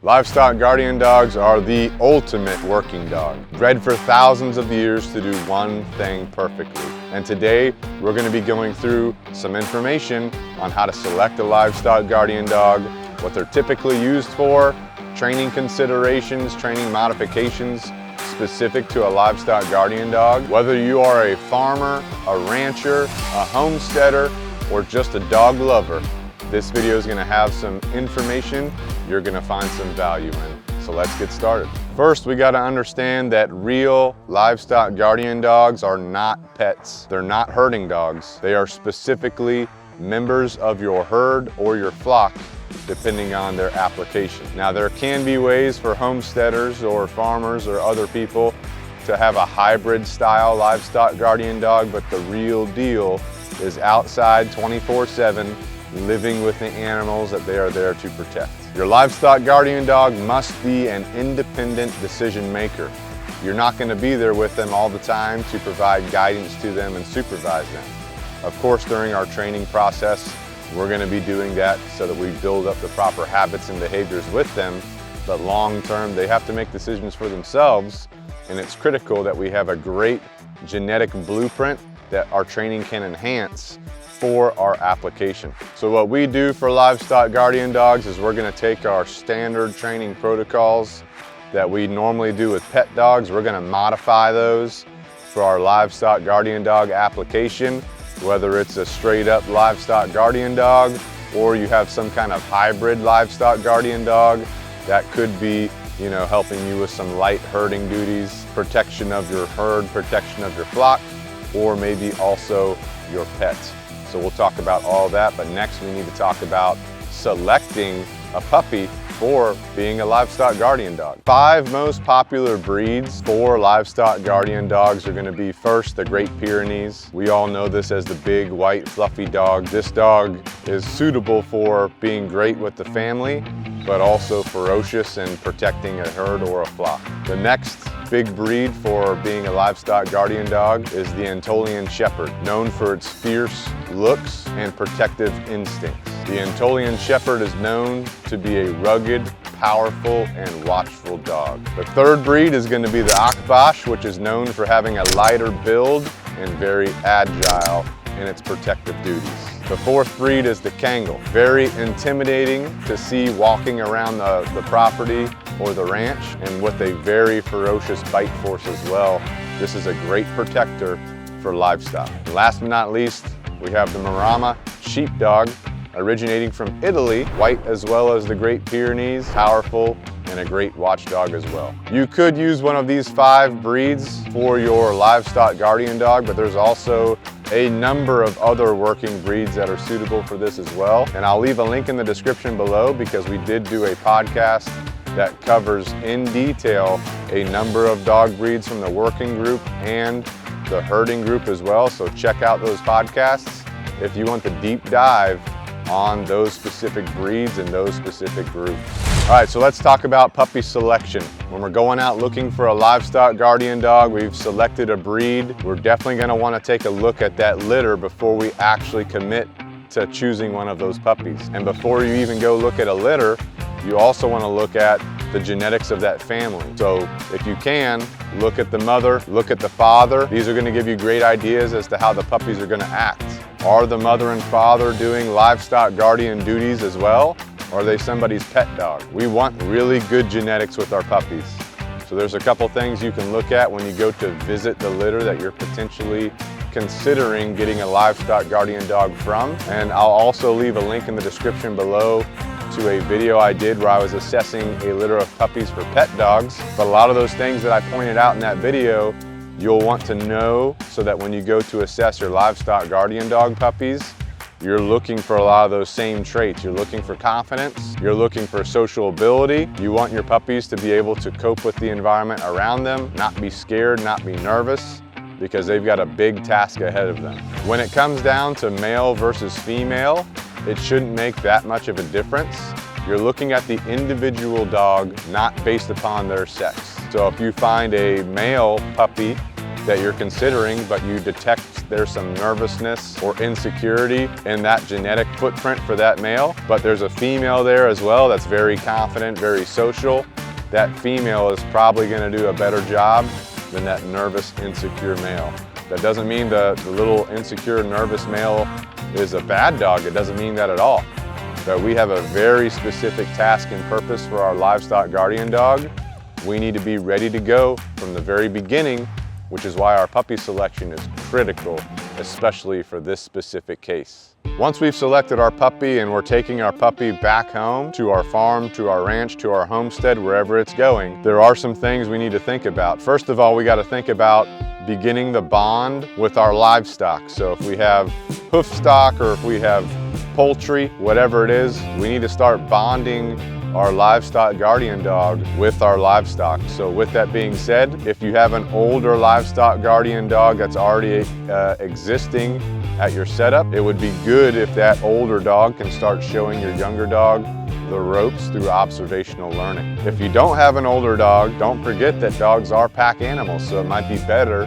Livestock Guardian Dogs are the ultimate working dog, bred for thousands of years to do one thing perfectly. And today, we're going to be going through some information on how to select a Livestock Guardian Dog, what they're typically used for, training considerations, training modifications specific to a Livestock Guardian Dog. Whether you are a farmer, a rancher, a homesteader, or just a dog lover, this video is going to have some information you're going to find some value in. So let's get started. First, we got to understand that real Livestock Guardian Dogs are not pets. They're not herding dogs. They are specifically members of your herd or your flock, depending on their application. Now, there can be ways for homesteaders or farmers or other people to have a hybrid style Livestock Guardian Dog, but the real deal is outside 24/7, living with the animals that they are there to protect. Your Livestock Guardian Dog must be an independent decision maker. You're not going to be there with them all the time to provide guidance to them and supervise them. Of course, during our training process, we're going to be doing that so that we build up the proper habits and behaviors with them, but long term, they have to make decisions for themselves, and it's critical that we have a great genetic blueprint that our training can enhance for our application. So what we do for Livestock Guardian Dogs is we're going to take our standard training protocols that we normally do with pet dogs. We're going to modify those for our Livestock Guardian Dog application, whether it's a straight up Livestock Guardian Dog or you have some kind of hybrid Livestock Guardian Dog that could be, helping you with some light herding duties, protection of your herd, protection of your flock, or maybe also your pets. So we'll talk about all that, but next we need to talk about selecting a puppy for being a Livestock Guardian Dog. 5 most popular breeds for Livestock Guardian Dogs are going to be, first, the Great Pyrenees. We all know this as the big, white, fluffy dog. This dog is suitable for being great with the family, but also ferocious and protecting a herd or a flock. The next big breed for being a Livestock Guardian Dog is the Anatolian Shepherd, known for its fierce looks and protective instincts. The Anatolian Shepherd is known to be a rugged, powerful, and watchful dog. The third breed is going to be the Akbash, which is known for having a lighter build and very agile in its protective duties. The fourth breed is the Kangal, very intimidating to see walking around the property or the ranch, and with a very ferocious bite force as well. This is a great protector for livestock. And last but not least, we have the Marama sheepdog, originating from Italy, white as well as the Great Pyrenees, powerful and a great watchdog as well. You could use one of these 5 breeds for your Livestock Guardian Dog, but there's also a number of other working breeds that are suitable for this as well. And I'll leave a link in the description below because we did do a podcast that covers in detail a number of dog breeds from the working group and the herding group as well. So check out those podcasts if you want the deep dive on those specific breeds and those specific groups. All right, so let's talk about puppy selection. When we're going out looking for a Livestock Guardian Dog, we've selected a breed. We're definitely going to want to take a look at that litter before we actually commit to choosing one of those puppies. And before you even go look at a litter, you also want to look at the genetics of that family. So if you can, look at the mother, look at the father. These are going to give you great ideas as to how the puppies are going to act. Are the mother and father doing Livestock Guardian duties as well? Or are they somebody's pet dog? We want really good genetics with our puppies. So there's a couple things you can look at when you go to visit the litter that you're potentially considering getting a Livestock Guardian Dog from. And I'll also leave a link in the description below to a video I did where I was assessing a litter of puppies for pet dogs. But a lot of those things that I pointed out in that video, you'll want to know so that when you go to assess your Livestock Guardian Dog puppies, you're looking for a lot of those same traits. You're looking for confidence, you're looking for social ability. You want your puppies to be able to cope with the environment around them, not be scared, not be nervous, because they've got a big task ahead of them. When it comes down to male versus female, it shouldn't make that much of a difference. You're looking at the individual dog, not based upon their sex. So if you find a male puppy that you're considering, but you detect there's some nervousness or insecurity in that genetic footprint for that male, but there's a female there as well that's very confident, very social. That female is probably going to do a better job than that nervous, insecure male. That doesn't mean the little insecure, nervous male is a bad dog. It doesn't mean that at all. But we have a very specific task and purpose for our Livestock Guardian Dog. We need to be ready to go from the very beginning, which is why our puppy selection is critical, especially for this specific case. Once we've selected our puppy and we're taking our puppy back home to our farm, to our ranch, to our homestead, wherever it's going, there are some things we need to think about. First of all, we got to think about beginning the bond with our livestock. So if we have hoof stock or if we have poultry, whatever it is, we need to start bonding our Livestock Guardian Dog with our livestock. So with that being said, if you have an older Livestock Guardian Dog that's already existing at your setup, it would be good if that older dog can start showing your younger dog the ropes through observational learning. If you don't have an older dog, don't forget that dogs are pack animals, so it might be better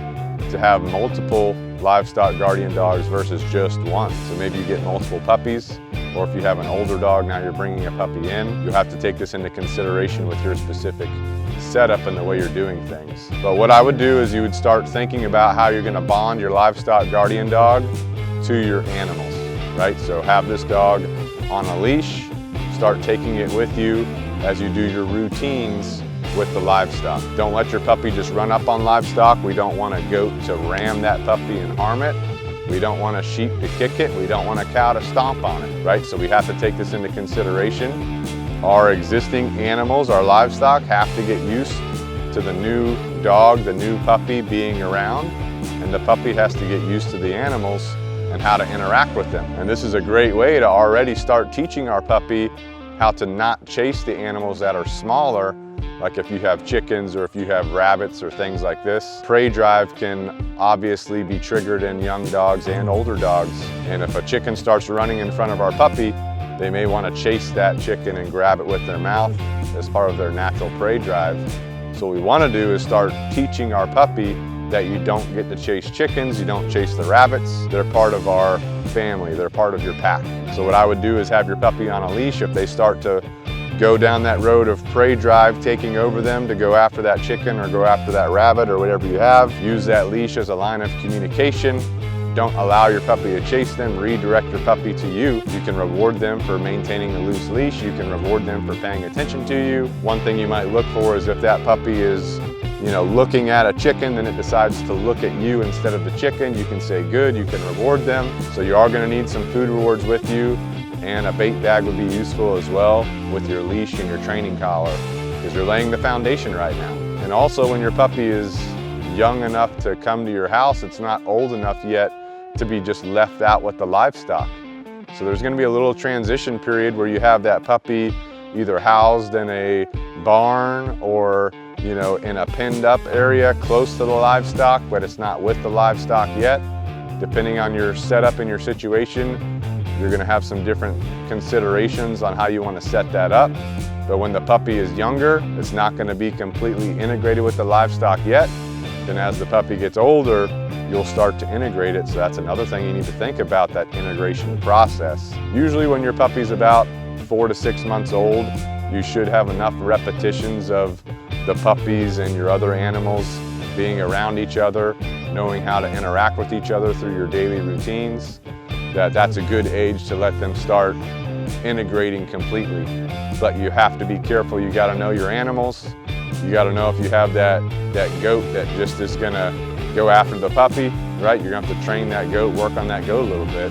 to have multiple Livestock Guardian Dogs versus just one. So maybe you get multiple puppies, or if you have an older dog, now you're bringing a puppy in, you'll have to take this into consideration with your specific setup and the way you're doing things. But what I would do is you would start thinking about how you're going to bond your Livestock Guardian Dog to your animals, right? So have this dog on a leash, start taking it with you as you do your routines with the livestock. Don't let your puppy just run up on livestock. We don't want a goat to ram that puppy and harm it. We don't want a sheep to kick it. We don't want a cow to stomp on it, right? So we have to take this into consideration. Our existing animals, our livestock, have to get used to the new dog, the new puppy being around, and the puppy has to get used to the animals and how to interact with them. And this is a great way to already start teaching our puppy how to not chase the animals that are smaller, like if you have chickens or if you have rabbits or things like this. Prey drive can obviously be triggered in young dogs and older dogs. And if a chicken starts running in front of our puppy, they may want to chase that chicken and grab it with their mouth as part of their natural prey drive. So what we want to do is start teaching our puppy that you don't get to chase chickens, you don't chase the rabbits. They're part of our family, they're part of your pack. So what I would do is have your puppy on a leash. If they start to go down that road of prey drive, taking over them to go after that chicken or go after that rabbit or whatever you have, use that leash as a line of communication. Don't allow your puppy to chase them, redirect your puppy to you. You can reward them for maintaining a loose leash. You can reward them for paying attention to you. One thing you might look for is if that puppy is, looking at a chicken and it decides to look at you instead of the chicken, you can say good, you can reward them. So you are going to need some food rewards with you, and a bait bag would be useful as well with your leash and your training collar, because you're laying the foundation right now. And also when your puppy is young enough to come to your house, it's not old enough yet to be just left out with the livestock. So there's going to be a little transition period where you have that puppy either housed in a barn or in a pinned up area close to the livestock, but it's not with the livestock yet. Depending on your setup and your situation, you're going to have some different considerations on how you want to set that up. But when the puppy is younger, it's not going to be completely integrated with the livestock yet. Then as the puppy gets older, you'll start to integrate it. So that's another thing you need to think about, that integration process. Usually when your puppy's about 4 to 6 months old, you should have enough repetitions of the puppies and your other animals being around each other, knowing how to interact with each other through your daily routines. That's a good age to let them start integrating completely. But you have to be careful. You got to know your animals. You got to know if you have that goat that just is going to go after the puppy, right? You're going to have to train that goat, work on that goat a little bit,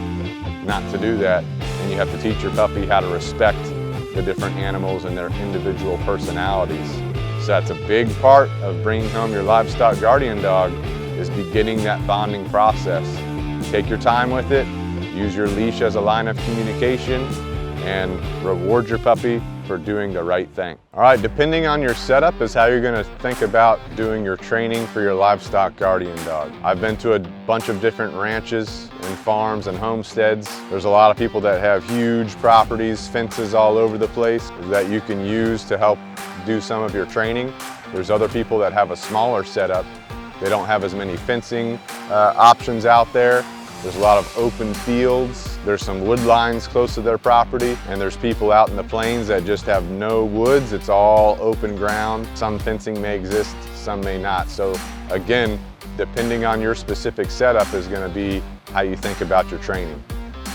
not to do that. And you have to teach your puppy how to respect the different animals and their individual personalities. So that's a big part of bringing home your Livestock Guardian Dog, is beginning that bonding process. Take your time with it, use your leash as a line of communication, and reward your puppy for doing the right thing. All right, depending on your setup is how you're gonna think about doing your training for your Livestock Guardian Dog. I've been to a bunch of different ranches and farms and homesteads. There's a lot of people that have huge properties, fences all over the place that you can use to help do some of your training. There's other people that have a smaller setup They don't have as many fencing options out there. There's a lot of open fields. There's some wood lines close to their property, and there's people out in the plains that just have no woods. It's all open ground. Some fencing may exist, some may not. So again, depending on your specific setup is going to be how you think about your training.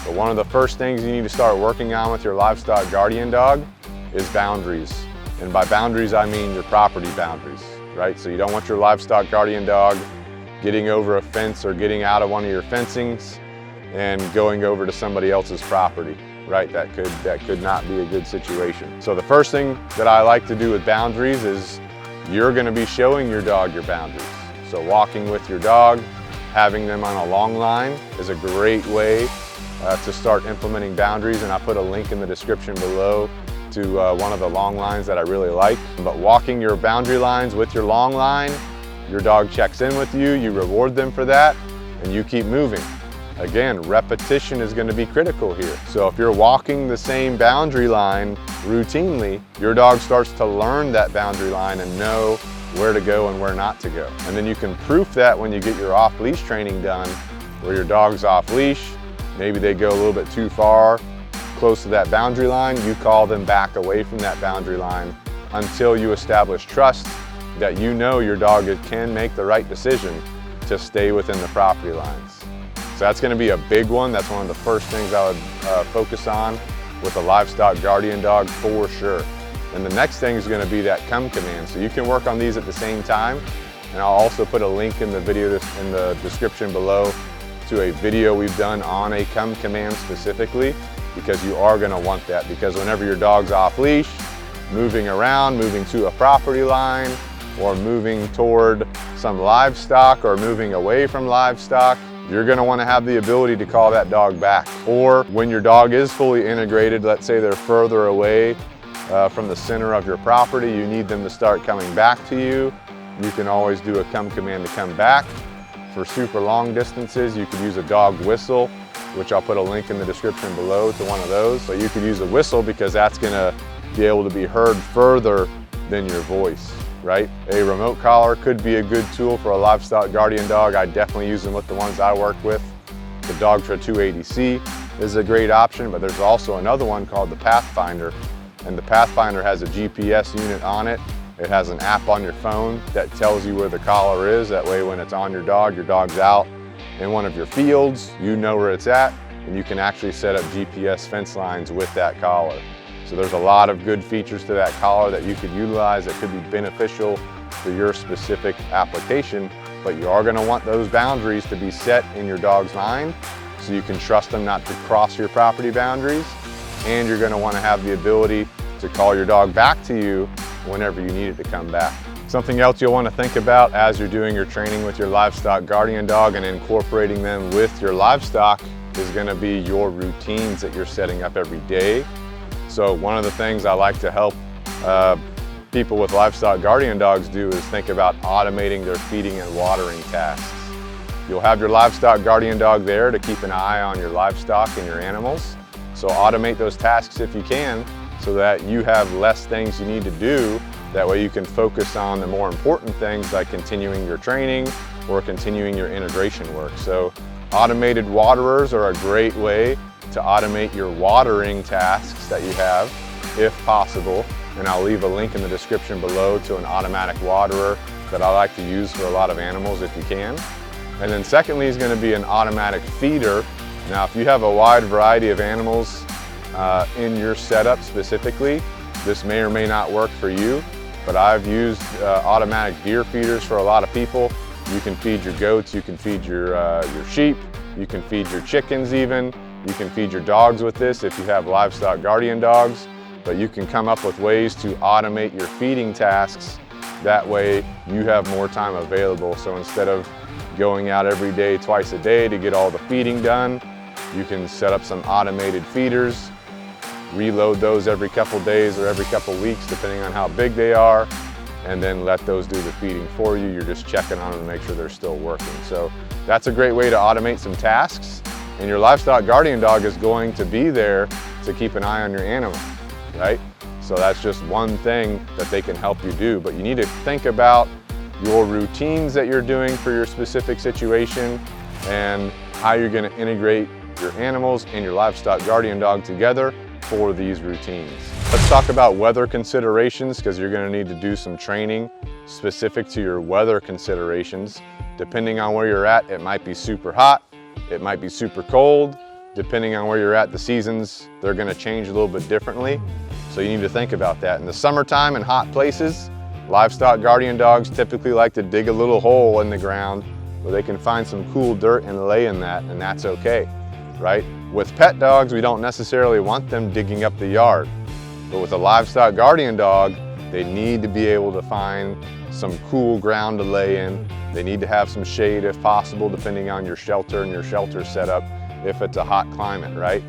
But one of the first things you need to start working on with your Livestock Guardian Dog is boundaries. And by boundaries, I mean your property boundaries, right? So you don't want your Livestock Guardian Dog getting over a fence or getting out of one of your fencings and going over to somebody else's property, right? That could not be a good situation. So the first thing that I like to do with boundaries is you're going to be showing your dog your boundaries. So walking with your dog, having them on a long line is a great way to start implementing boundaries, and I put a link in the description below to one of the long lines that I really like. But walking your boundary lines with your long line, your dog checks in with you, you reward them for that, and you keep moving. Again, repetition is going to be critical here. So if you're walking the same boundary line routinely, your dog starts to learn that boundary line and know where to go and where not to go. And then you can proof that when you get your off-leash training done, where your dog's off-leash, maybe they go a little bit too far, close to that boundary line, you call them back away from that boundary line until you establish trust that you know your dog can make the right decision to stay within the property lines. So that's going to be a big one. That's one of the first things I would focus on with a Livestock Guardian Dog for sure. And the next thing is going to be that come command. So you can work on these at the same time. And I'll also put a link in the video in the description below to a video we've done on a come command specifically, because you are going to want that. Because whenever your dog's off leash, moving around, moving to a property line, or moving toward some livestock or moving away from livestock, you're going to want to have the ability to call that dog back. Or when your dog is fully integrated, let's say they're further away from the center of your property, you need them to start coming back to you. You can always do a come command to come back. For super long distances, you could use a dog whistle, which I'll put a link in the description below to one of those. So you could use a whistle because that's going to be able to be heard further than your voice, right? A remote collar could be a good tool for a Livestock Guardian Dog. I definitely use them with the ones I work with. The Dogtra 280C is a great option, but there's also another one called the Pathfinder. And the Pathfinder has a GPS unit on it. It has an app on your phone that tells you where the collar is. That way when it's on your dog's out in one of your fields, you know where it's at, and you can actually set up GPS fence lines with that collar. So there's a lot of good features to that collar that you could utilize that could be beneficial for your specific application, but you are going to want those boundaries to be set in your dog's mind so you can trust them not to cross your property boundaries, and you're going to want to have the ability to call your dog back to you whenever you need it to come back. Something else you'll want to think about as you're doing your training with your Livestock Guardian Dog and incorporating them with your livestock is going to be your routines that you're setting up every day. So one of the things I like to help people with Livestock Guardian Dogs do is think about automating their feeding and watering tasks. You'll have your Livestock Guardian Dog there to keep an eye on your livestock and your animals. So automate those tasks if you can, so that you have less things you need to do. That way you can focus on the more important things like continuing your training or continuing your integration work. So automated waterers are a great way to automate your watering tasks that you have, if possible. And I'll leave a link in the description below to an automatic waterer that I like to use for a lot of animals if you can. And then secondly is going to be an automatic feeder. Now if you have a wide variety of animals in your setup specifically, this may or may not work for you, but I've used automatic deer feeders for a lot of people. You can feed your goats, you can feed your sheep, you can feed your chickens even, you can feed your dogs with this if you have Livestock Guardian Dogs, but you can come up with ways to automate your feeding tasks. That way you have more time available. So instead of going out every day, twice a day to get all the feeding done, you can set up some automated feeders, reload those every couple days or every couple weeks depending on how big they are, and then let those do the feeding for you. You're just checking on them to make sure they're still working. So that's a great way to automate some tasks, and your Livestock Guardian Dog is going to be there to keep an eye on your animal, right? So that's just one thing that they can help you do, but you need to think about your routines that you're doing for your specific situation, and how you're going to integrate your animals and your Livestock Guardian Dog together for these routines. Let's talk about weather considerations, because you're going to need to do some training specific to your weather considerations. Depending on where you're at, it might be super hot, it might be super cold. Depending on where you're at, the seasons, they're going to change a little bit differently. So you need to think about that. In the summertime in hot places, Livestock Guardian Dogs typically like to dig a little hole in the ground where they can find some cool dirt and lay in that, and that's okay, right? With pet dogs, we don't necessarily want them digging up the yard. But with a Livestock Guardian Dog, they need to be able to find some cool ground to lay in. They need to have some shade if possible, depending on your shelter and your shelter setup if it's a hot climate, right?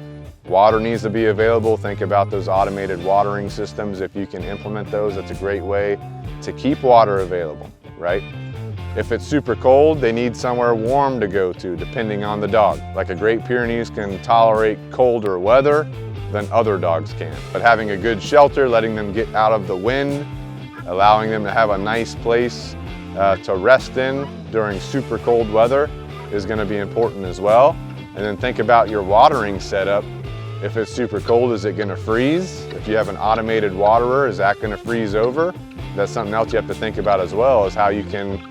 Water needs to be available. Think about those automated watering systems. If you can implement those, that's a great way to keep water available, right? If it's super cold, they need somewhere warm to go to, depending on the dog. Like a Great Pyrenees can tolerate colder weather than other dogs can. But having a good shelter, letting them get out of the wind, allowing them to have a nice place to rest in during super cold weather is going to be important as well. And then think about your watering setup. If it's super cold, is it going to freeze? If you have an automated waterer, is that going to freeze over? That's something else you have to think about as well, is how you can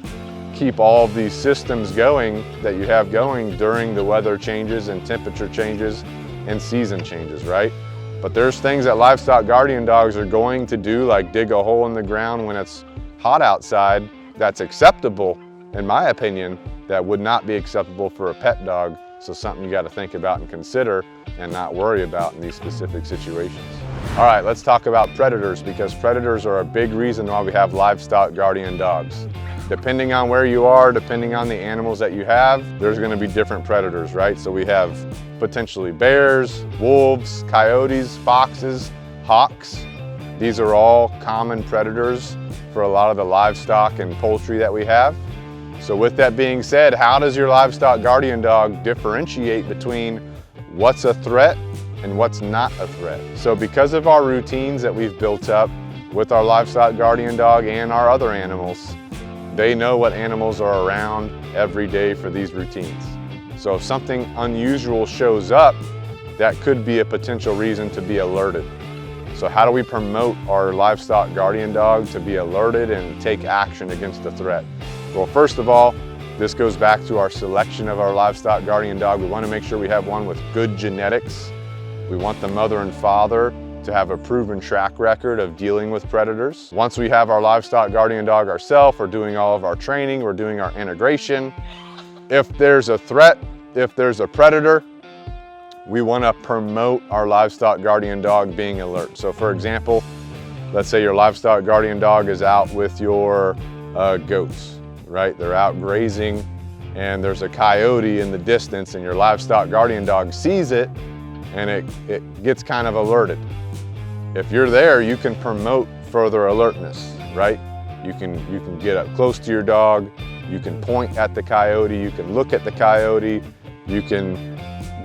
keep all of these systems going that you have going during the weather changes and temperature changes and season changes, right? But there's things that Livestock Guardian Dogs are going to do, like dig a hole in the ground when it's hot outside. That's acceptable, in my opinion, that would not be acceptable for a pet dog. So something you got to think about and consider and not worry about in these specific situations. All right, let's talk about predators, because predators are a big reason why we have Livestock Guardian Dogs. Depending on where you are, depending on the animals that you have, there's going to be different predators, right? So we have potentially bears, wolves, coyotes, foxes, hawks. These are all common predators for a lot of the livestock and poultry that we have. So with that being said, how does your Livestock Guardian Dog differentiate between what's a threat and what's not a threat? So because of our routines that we've built up with our Livestock Guardian Dog and our other animals, they know what animals are around every day for these routines. So if something unusual shows up, that could be a potential reason to be alerted. So how do we promote our Livestock Guardian Dog to be alerted and take action against the threat? Well, first of all, this goes back to our selection of our Livestock Guardian Dog. We want to make sure we have one with good genetics. We want the mother and father to have a proven track record of dealing with predators. Once we have our Livestock Guardian Dog ourselves, we're doing all of our training, we're doing our integration. If there's a threat, if there's a predator, we want to promote our Livestock Guardian Dog being alert. So for example, let's say your Livestock Guardian Dog is out with your goats, right? They're out grazing and there's a coyote in the distance, and your Livestock Guardian Dog sees it and it gets kind of alerted. If you're there, you can promote further alertness, right? You can get up close to your dog, you can point at the coyote, you can look at the coyote, you can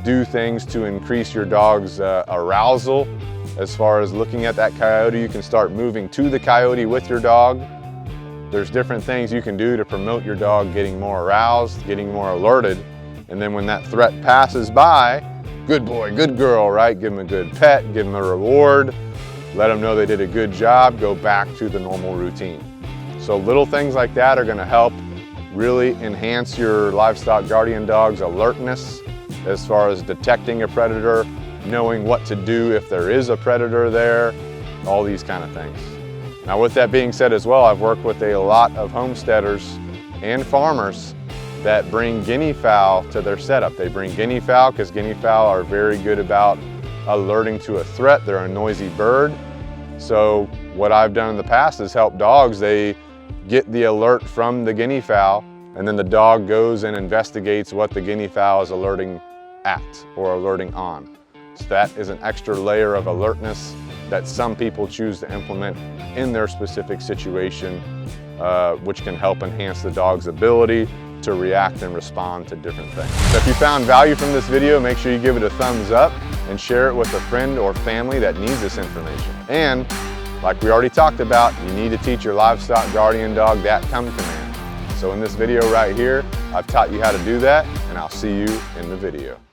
do things to increase your dog's arousal. As far as looking at that coyote, you can start moving to the coyote with your dog. There's different things you can do to promote your dog getting more aroused, getting more alerted. And then when that threat passes by, good boy, good girl, right? Give them a good pet, give them a reward, let them know they did a good job, go back to the normal routine. So little things like that are gonna help really enhance your Livestock Guardian Dog's alertness as far as detecting a predator, knowing what to do if there is a predator there, all these kind of things. Now with that being said as well, I've worked with a lot of homesteaders and farmers that bring guinea fowl to their setup. They bring guinea fowl because guinea fowl are very good about alerting to a threat. They're a noisy bird. So what I've done in the past is help dogs. They get the alert from the guinea fowl, and then the dog goes and investigates what the guinea fowl is alerting at or alerting on. So that is an extra layer of alertness that some people choose to implement in their specific situation, which can help enhance the dog's ability to react and respond to different things. So if you found value from this video, make sure you give it a thumbs up and share it with a friend or family that needs this information. And like we already talked about, you need to teach your Livestock Guardian Dog that come command. So in this video right here, I've taught you how to do that, and I'll see you in the video.